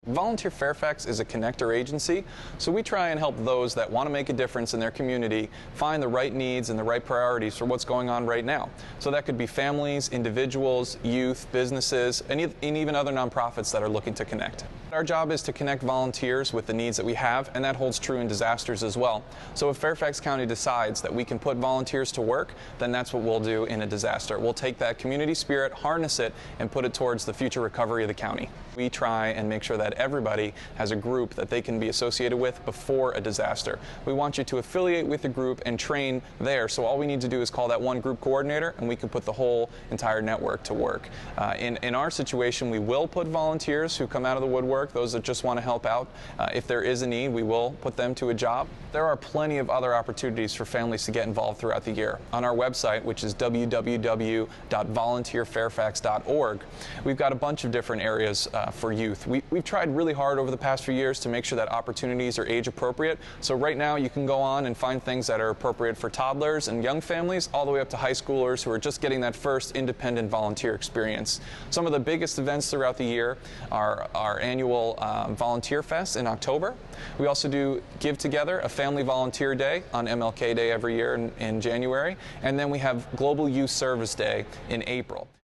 Volunteer Fairfax is a connector agency, so we try and help those that want to make a difference in their community find the right needs and the right priorities for what's going on right now. So that could be families, individuals, youth, businesses, and even other nonprofits that are looking to connect. Our job is to connect volunteers with the needs that we have, and that holds true in disasters as well. So if Fairfax County decides that we can put volunteers to work, then that's what we'll do in a disaster. We'll take that community spirit, harness it, and put it towards the future recovery of the county. We try and make sure that everybody has a group that they can be associated with before a disaster. We want you to affiliate with the group and train there, so all we need to do is call that one group coordinator and we can put the whole entire network to work. In our situation, we will put volunteers who come out of the woodwork, those that just want to help out. If there is a need, we will put them to a job. There are plenty of other opportunities for families to get involved throughout the year. On our website, which is www.volunteerfairfax.org, we've got a bunch of different areas for youth. We've tried really hard over the past few years to make sure that opportunities are age appropriate. So right now you can go on and find things that are appropriate for toddlers and young families all the way up to high schoolers who are just getting that first independent volunteer experience. Some of the biggest events throughout the year are our annual Volunteer Fest in October. We also do Give Together, a family volunteer day on MLK Day every year in January. And then we have Global Youth Service Day in April.